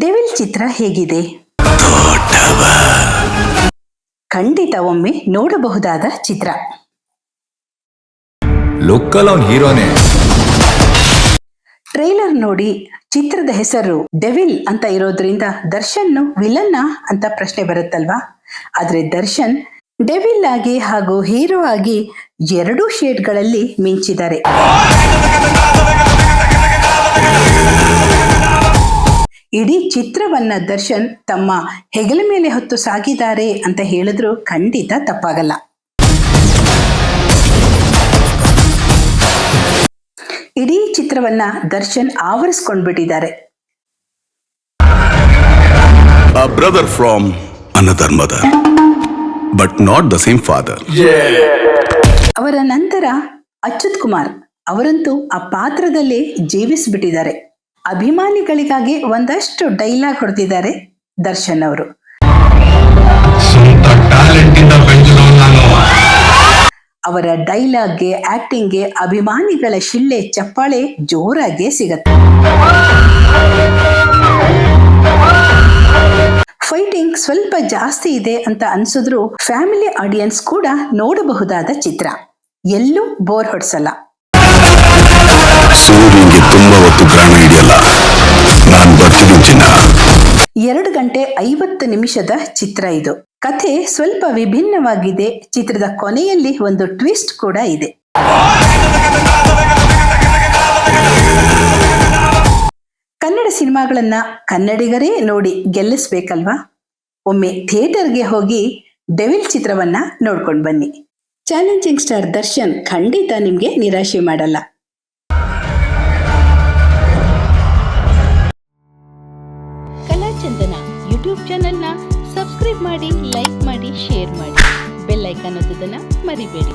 Devil ಚಿತ್ರ ಹೇಗಿದೆ? ಖಂಡಿತ ಒಮ್ಮೆ ನೋಡಬಹುದಾದ ಚಿತ್ರ. ಲೋಕಲ್ ಅವನ್ ಹೀರೋನೇ. ಟ್ರೈಲರ್ ನೋಡಿ ಚಿತ್ರದ ಹೆಸರು ಡೆವಿಲ್ ಅಂತ ಇರೋದ್ರಿಂದ ದರ್ಶನ್ ವಿಲನ್ನ ಅಂತ ಪ್ರಶ್ನೆ ಬರುತ್ತಲ್ವಾ? ಆದ್ರೆ ದರ್ಶನ್ ಡೆವಿಲ್ ಆಗಿ ಹಾಗೂ ಹೀರೋ ಆಗಿ ಎರಡೂ ಶೇಡ್ಗಳಲ್ಲಿ ಮಿಂಚಿದ್ದಾರೆ. ಇಡೀ ಚಿತ್ರವನ್ನ ದರ್ಶನ್ ತಮ್ಮ ಹೆಗಲ ಮೇಲೆ ಹೊತ್ತು ಸಾಗಿದ್ದಾರೆ ಅಂತ ಹೇಳಿದ್ರು ಖಂಡಿತ ತಪ್ಪಾಗಲ್ಲ. ಇಡೀ ಚಿತ್ರವನ್ನ Darshan ಆವರಿಸ್ಕೊಂಡ್ಬಿಟ್ಟಿದ್ದಾರೆ. A brother from another mother, but not the same father. ಅವರ ನಂತರ ಅಚ್ಯುತ್ ಕುಮಾರ್ ಅವರಂತೂ ಆ ಪಾತ್ರದಲ್ಲೇ ಜೀವಿಸಿಬಿಟ್ಟಿದ್ದಾರೆ. ಅಭಿಮಾನಿಗಳಿಗಾಗಿ ಒಂದಷ್ಟು ಡೈಲಾಗ್ ಹೊಡೆದಿದ್ದಾರೆ ದರ್ಶನ್ ಅವರು. ಅವರ ಡೈಲಾಗ್ಗೆ ಆಕ್ಟಿಂಗ್ಗೆ ಅಭಿಮಾನಿಗಳ ಶಿಳ್ಳೆ ಚಪ್ಪಾಳೆ ಜೋರಾಗಿ ಸಿಗತ್ತೆ. ಫೈಟಿಂಗ್ ಸ್ವಲ್ಪ ಜಾಸ್ತಿ ಇದೆ ಅಂತ ಅನ್ಸಿದ್ರು ಫ್ಯಾಮಿಲಿ ಆಡಿಯನ್ಸ್ ಕೂಡ ನೋಡಬಹುದಾದ ಚಿತ್ರ. ಎಲ್ಲೂ ಬೋರ್ ಹೊಡ್ಸಲ್ಲ. ಸೂರ್ಯನಿಗೆ ತುಂಬಾ ಹೊತ್ತು ಗ್ರಹಣ ಇದೆಯಲ್ಲ, ನಾನು ಬರ್ತಿದ್ದೀನಿ. 2 ಗಂಟೆ 50 ನಿಮಿಷದ ಚಿತ್ರ ಇದು. ಕಥೆ ಸ್ವಲ್ಪ ವಿಭಿನ್ನವಾಗಿದೆ. ಚಿತ್ರದ ಕೊನೆಯಲ್ಲಿ ಒಂದು ಟ್ವಿಸ್ಟ್ ಕೂಡ ಇದೆ. ಕನ್ನಡ ಸಿನಿಮಾಗಳನ್ನ ಕನ್ನಡಿಗರೇ ನೋಡಿ ಗೆಲ್ಲಿಸ್ಬೇಕಲ್ವಾ? ಒಮ್ಮೆ ಥಿಯೇಟರ್ಗೆ ಹೋಗಿ ಡೆವಿಲ್ ಚಿತ್ರವನ್ನ ನೋಡ್ಕೊಂಡು ಬನ್ನಿ. ಚಾಲೆಂಜಿಂಗ್ ಸ್ಟಾರ್ ದರ್ಶನ್ ಖಂಡಿತ ನಿಮ್ಗೆ ನಿರಾಶೆ ಮಾಡಲ್ಲ. ಕಲಾಚಂದನ ಯೂಟ್ಯೂಬ್ ಚಾನೆಲ್ನ ಸಬ್ಸ್ಕ್ರೈಬ್ ಮಾಡಿ, ಲೈಕ್ ಮಾಡಿ, ಶೇರ್ ಮಾಡಿ. ಬೆಲ್ ಐಕಾನ್ ಒತ್ತೋದನ್ನ ಮರಿಬೇಡಿ.